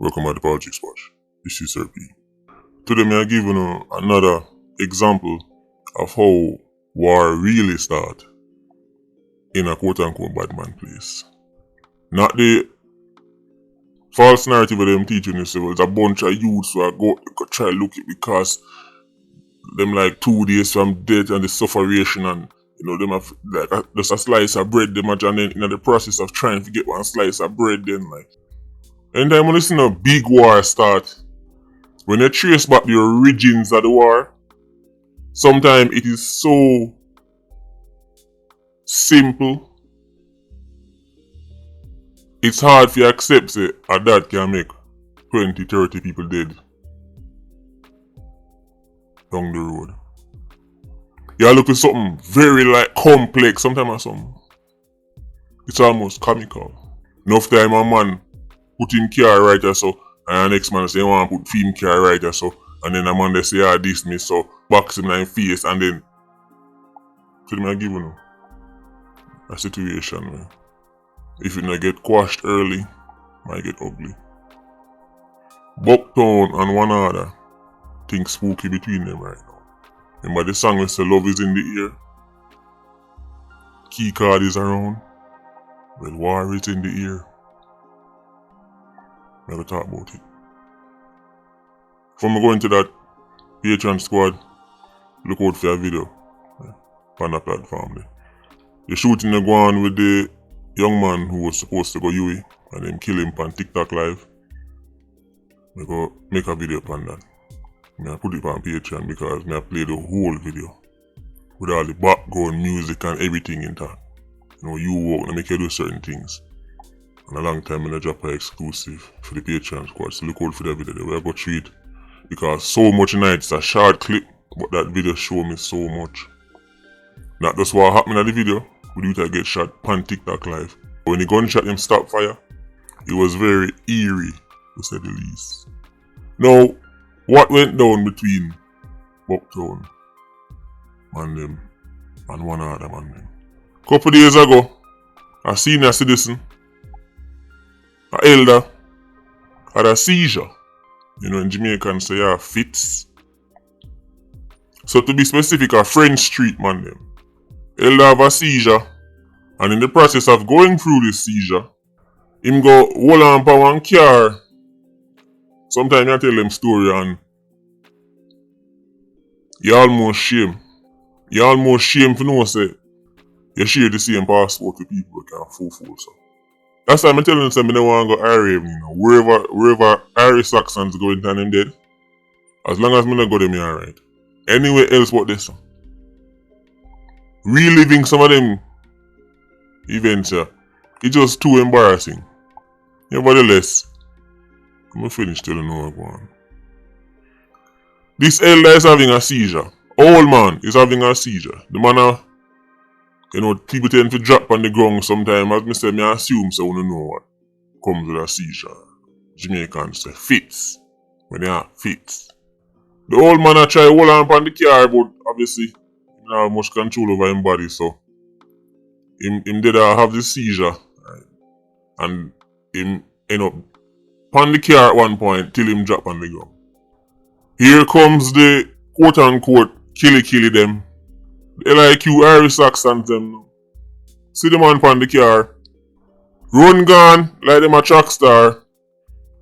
Welcome to the Politricks watch. This is Sir P. Today I give you another example of how war really start in a quote-unquote bad man place. Not the false narrative of them teaching you, so it's a bunch of youths who go try to look it because them like 2 days from death and the sufferation, and them have like just a slice of bread them and then in the process of trying to get one slice of bread, then like anytime you listen to a big war start, when you trace back the origins of the war, sometimes it is so simple, it's hard for you to accept it, and that can make 20-30 people dead down the road. You look at something very like complex, sometimes something it's almost comical. Enough time a man put him car right or so, and the next man say, I want to put him car right or so, and then a man they say, this me, so box him in the face, and then so them I give you a situation where if you not get quashed early, might get ugly. Bucktown and one other things spooky between them right now. Remember the song we say love is in the air? Key card is around. Well, war is in the air. Never talk about it. Before I go into that Patreon squad, look out for a video on the platform there. The shooting they go on with the young man who was supposed to go UE and then kill him on TikTok live. I go make a video on that. I put it on Patreon because I play the whole video with all the background music and everything in that. You work and make you do certain things. And a long time I drop an exclusive for the Patreon squad, so look out for that video. We are going to treat because so much in it. It's a short clip, but that video show me so much. Not just what happened in the video, we do get shot on TikTok live. When the gunshot him stop fire, it was very eerie, to say the least. Now, what went down between Bucktown and them and one other man them? Couple days ago, a senior citizen, an elder, had a seizure. In Jamaican say fits. So to be specific, a French Street man them. Elder have a seizure, and in the process of going through this seizure, him go hold on for one car. Sometimes I tell them story and you almost shame. You almost shame to know say you share the same passport with people who can fool so. That's why I'm telling them I don't want to go Irish, wherever Irish Saxons go into them dead. As long as I don't go there, me alright. Anywhere else but this one. Reliving some of them events, it's just too embarrassing. Nevertheless, I'm going to finish telling you what going on. This elder is having a seizure. Old man is having a seizure. The man, people tend to drop on the ground sometimes. As I say, I assume so you know what comes with a seizure. Jamaicans say fits. When they are fits. The old man try to hold on the car, but obviously, he don't have much control over his body, so him did have the seizure. Right? And him end up on the car at one point till him drop on the ground. Here comes the quote-unquote killy them. They like you Irish Saxons them. See the man on the car. Run gone like them a track star.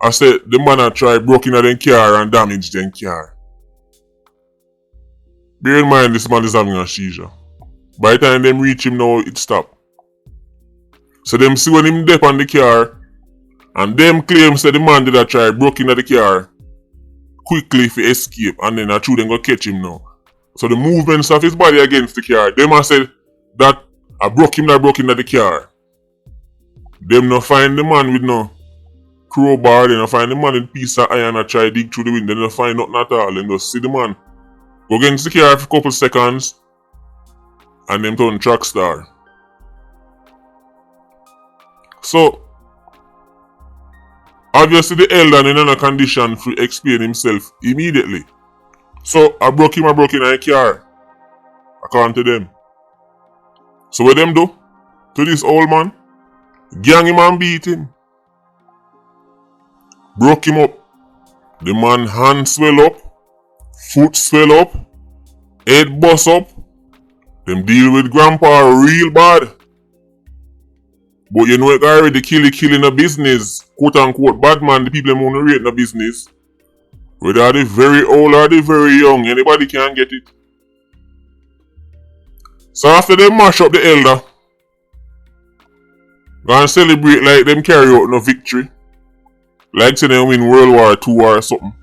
I said the man a try broke into them car and damage them car. Bear in mind this man is having a seizure. By the time them reach him now, it stop. So them see when him dip on the car and them claim say the man did a try broke into the car quickly for escape, and then I true them go catch him now. So the movements of his body against the car, them a said that I broke into the car. Them no find the man with no crowbar, they no find the man with piece of iron and try dig through the window, they no find nothing at all. Them just see the man go against the car for a couple seconds and them turn track star. So obviously the elder in a condition to explain himself immediately. So I broke in a car. According to them. So what them do to this old man? Gang him and beat him. Broke him up. The man hand swell up, foot swell up, head bust up. Them deal with grandpa real bad. But you know it already killing a business. Quote unquote bad man, the people them wanna rate in a business. Whether they very old or they very young, anybody can get it. So after they mash up the elder, go and celebrate like them carry out no victory. Like say they win World War II or something.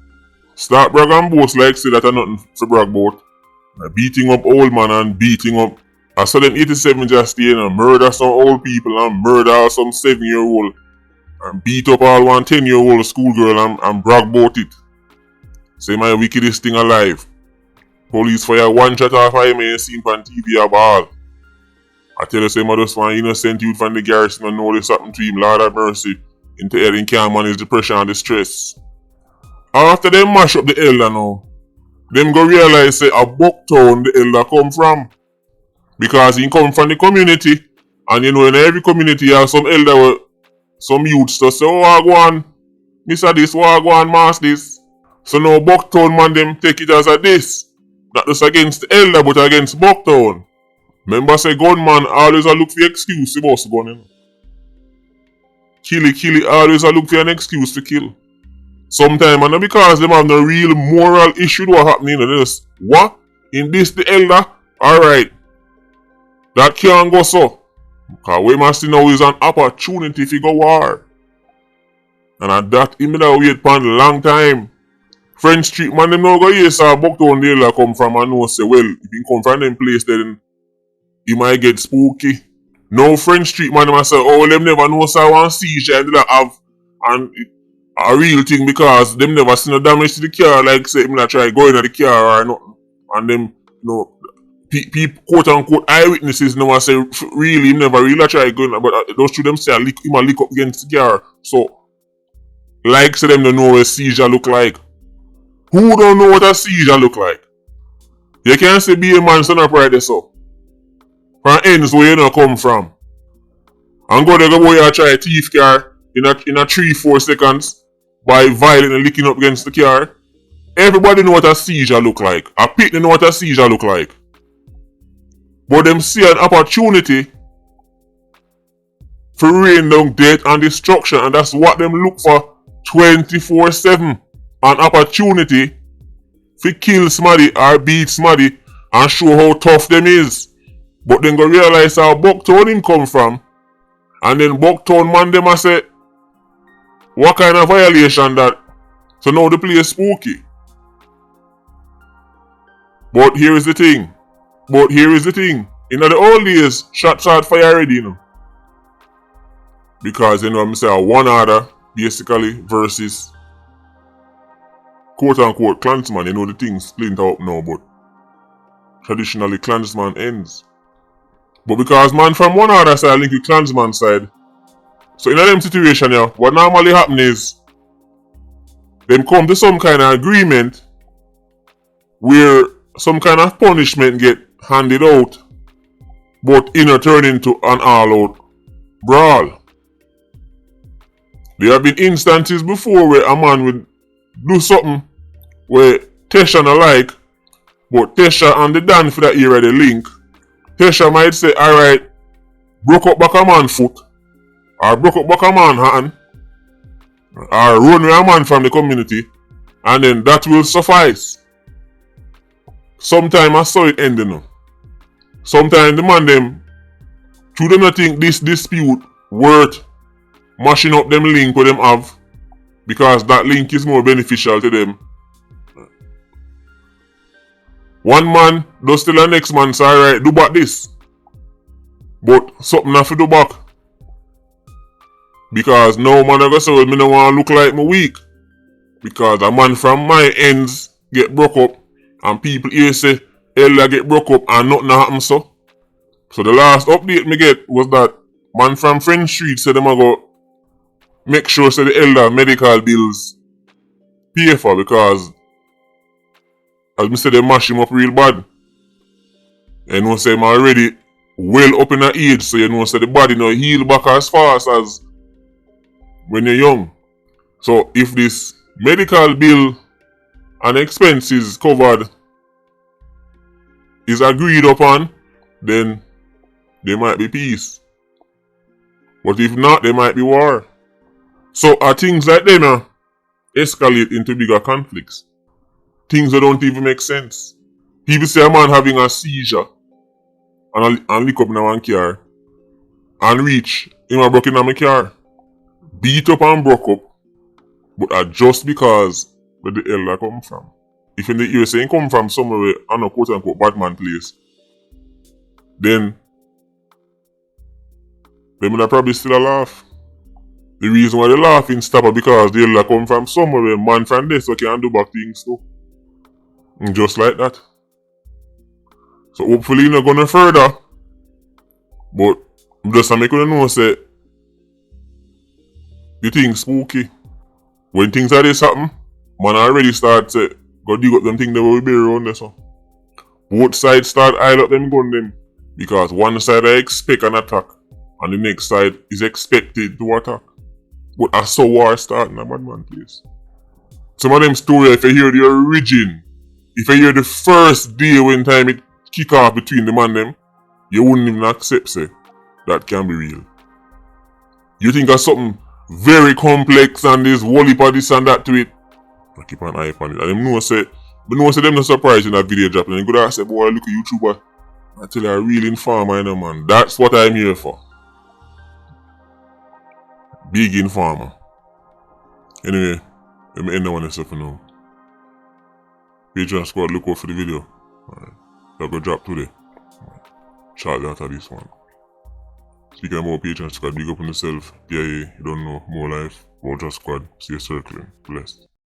Start brag and boast like say that are nothing to brag about. Beating up old man and beating up. I saw them 87 just stay and murder some old people and murder some 7-year-old. And beat up all one 10-year-old schoolgirl and brag about it. Say my wickedest thing alive. Police fire one shot off I may seen on TV a ball. I tell you say my just one innocent youth from the garrison and know there's something to him, Lord have mercy. Into heading can't manage depression and distress. After they mash up the elder now, them go realize say a Bucktown the elder come from. Because he come from the community. And you know in every community you have some elder with some youths to say, oh I go on, Mr. This, oh I go on, Mass this. So now Bucktown man them take it as a this. Not just against the elder but against Bucktown. Remember say gunman always a look for excuse to bust gun, you know. Killy always a look for an excuse to kill. Sometimes and not because them have no real moral issue what happening, they just what? In this the elder? Alright. That can't go so. Because we must see now is an opportunity to go war. And at that him that wait for a long time. French Street man them now go yes sir Bucktown the elder come from and know say well if he come from them place then he might get spooky. No French Street man them say oh them never know sir one siege and they have and a real thing because them never see no damage to the car like say him not try going at the car or nothing. And them you know people quote unquote eyewitnesses never say really him never really try going but those two them say him a lick up against the car. So like say them don't know what a seizure look like. Who don't know what a seizure look like? You can't say be a man son up right there so. From ends where you know come from. And go there go boy you try a thief car in a 3-4 seconds by violently licking up against the car. Everybody know what a seizure look like. A pit know what a seizure look like. But them see an opportunity for rain down death and destruction and that's what them look for 24/7. An opportunity to kill somebody or beat somebody and show how tough them is. But then go realize how Bucktown him come from. And then Bucktown man them a say, what kind of violation that? So now the place spooky. But here is the thing. In the old days, shots had fire already, you know. Because you know I'm saying one order basically versus quote unquote clansman, you know the things splinter up now, but traditionally clansman ends. But because man from one other side link with clansman side, so in a them situation here, what normally happen is them come to some kind of agreement where some kind of punishment get handed out, but turn into an all-out brawl. There have been instances before where a man would do something where Tesha not like, but Tesha and the Dan for that era they link. Tesha might say, alright, broke up back a man foot, or broke up back a man hand, or run with a man from the community, and then that will suffice. Sometimes I saw it ending now. Sometimes the man them, to them not think this dispute worth mashing up them link with them have, because that link is more beneficial to them. One man does tell the next man, say, alright, do back this. But something have to do back. Because no man I go say, well, me don't want to look like me weak. Because a man from my ends get broke up, and people here say, elder get broke up and nothing happen so. So the last update me get was that man from French Street said them a go make sure say the elder medical bills pay for because as me say they mash him up real bad. You know say I'm already well up in the age, so you know say the body no heal back as fast as when you're young. So if this medical bill and expenses covered is agreed upon, then there might be peace. But if not, there might be war. So are things like them escalate into bigger conflicts. Things that don't even make sense. People say a man having a seizure and lick up in one car and reach him a broke in my car. Beat up and broke up. But just because where the hell I come from. If in the USA you come from somewhere on a quote unquote bad man place, then they will probably still a laugh. The reason why they laughing stop because they like come from somewhere where man from this so can do back things too. And just like that. So hopefully you're not gonna further. But just to make you know say the thing spooky. When things like this happen, man already start say go dig up them things that will be around there so. Both sides start eyeing up them gun them. Because one side I expect an attack and the next side is expected to attack. But I saw war start in a bad man place. Some of them stories, if you hear the origin, if you hear the first day when time it kick off between them and them, you wouldn't even accept say that can be real. You think of something very complex and there's whole heap of this and that to it. I keep an eye on it. And them know say them not surprised in that video drop. And then go there and say, boy, look at YouTuber. I tell you a real informer, you know, man. That's what I'm here for. Big informer. Anyway, let me end that one yourself for now. Patreon squad, look out for the video. Alright. That go drop today. Shortly after this one. Speaking about Patreon squad, big up on yourself. Yeah, you don't know. More life. Vulture squad. See you circling. Blessed.